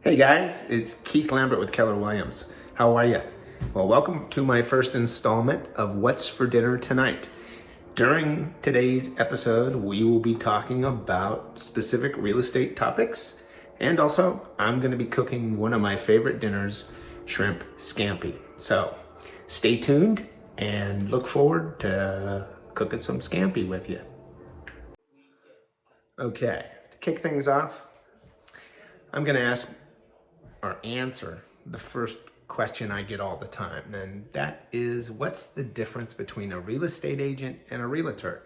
Hey guys, it's Keith Lambert with Keller Williams. How are you? Well, welcome to my first installment of What's for Dinner Tonight. During today's episode, we will be talking about specific real estate topics, and also I'm going to be cooking one of my favorite dinners, shrimp scampi. So stay tuned and look forward to cooking some scampi with you. Okay, to kick things off, I'm going to answer the first question I get all the time, and that is, what's the difference between a real estate agent and a realtor?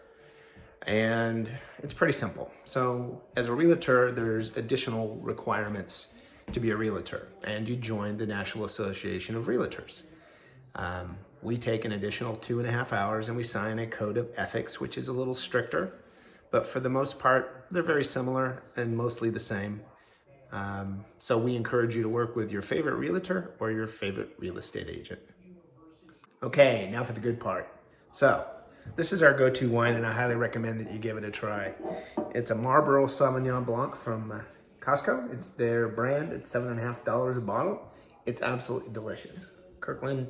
And it's pretty simple. So as a realtor, there's additional requirements to be a realtor, and you join the National Association of Realtors. We take an additional 2.5 hours and we sign a code of ethics, which is a little stricter, but for the most part, they're very similar and mostly the same. So we encourage you to work with your favorite realtor or your favorite real estate agent. Okay, now for the good part. So this is our go-to wine, and I highly recommend that you give it a try. It's a Marlboro Sauvignon Blanc from Costco. It's their brand. It's $7.50 a bottle. It's absolutely delicious. Kirkland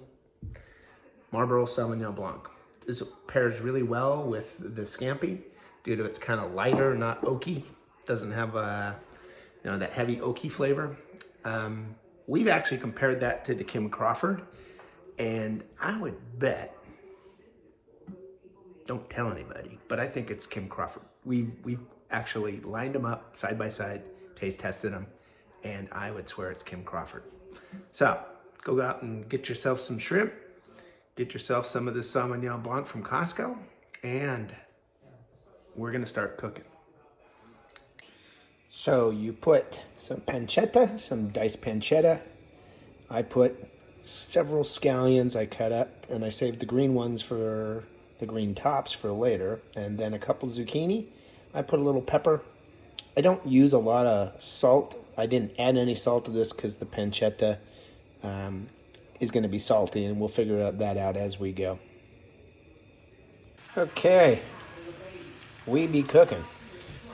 Marlboro Sauvignon Blanc. This pairs really well with the scampi due to its kind of lighter, not oaky. Doesn't have that heavy oaky flavor. We've actually compared that to the Kim Crawford, and I would bet, don't tell anybody, but I think it's Kim Crawford. We've actually lined them up side by side, taste tested them, and I would swear it's Kim Crawford. So go out and get yourself some shrimp, get yourself some of this Sauvignon Blanc from Costco, and we're gonna start cooking. So you put some pancetta, some diced pancetta. I put several scallions I cut up, and I saved the green ones for the green tops for later, and then a couple zucchini. I put a little pepper. I don't use a lot of salt. I didn't add any salt to this because the pancetta is going to be salty, and we'll figure that out as we go. Okay, we be cooking.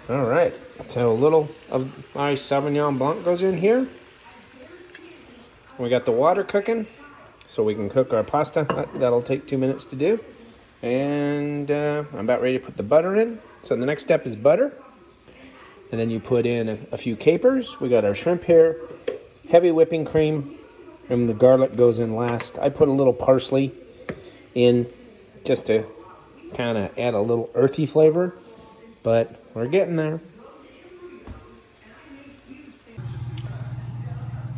All right, so a little of my Sauvignon Blanc goes in here. We got the water cooking, so we can cook our pasta. That'll take 2 minutes to do. And I'm about ready to put the butter in. So the next step is butter. And then you put in a few capers. We got our shrimp here, heavy whipping cream, and the garlic goes in last. I put a little parsley in just to kind of add a little earthy flavor, but we're getting there.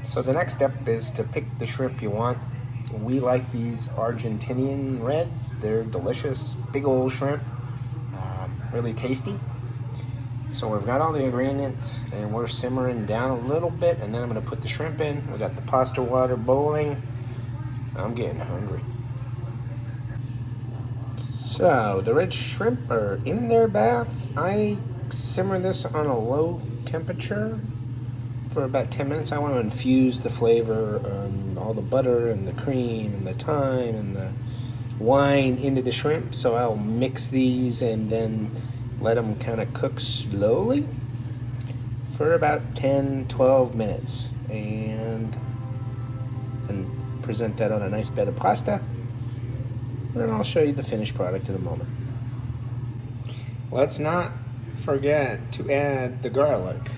So the next step is to pick the shrimp you want. We like these Argentinian reds. They're delicious, big old shrimp, really tasty. So we've got all the ingredients, and we're simmering down a little bit, and then I'm going to put the shrimp in. We got the pasta water boiling. I'm getting hungry. So the red shrimp are in their bath. I simmer this on a low temperature for about 10 minutes. I want to infuse the flavor, all the butter and the cream and the thyme and the wine into the shrimp. So I'll mix these and then let them kind of cook slowly for about 10-12 minutes, and present that on a nice bed of pasta. And I'll show you the finished product in a moment. Let's not forget to add the garlic.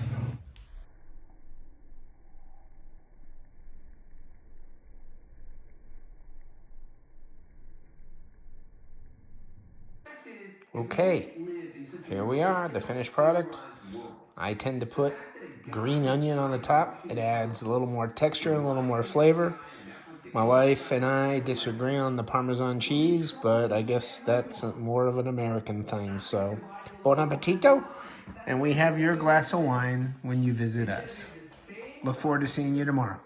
Okay, here we are, the finished product. I tend to put green onion on the top. It adds a little more texture and a little more flavor. My wife and I disagree on the Parmesan cheese, but I guess that's more of an American thing. So, bon appetito, and we have your glass of wine when you visit us. Look forward to seeing you tomorrow.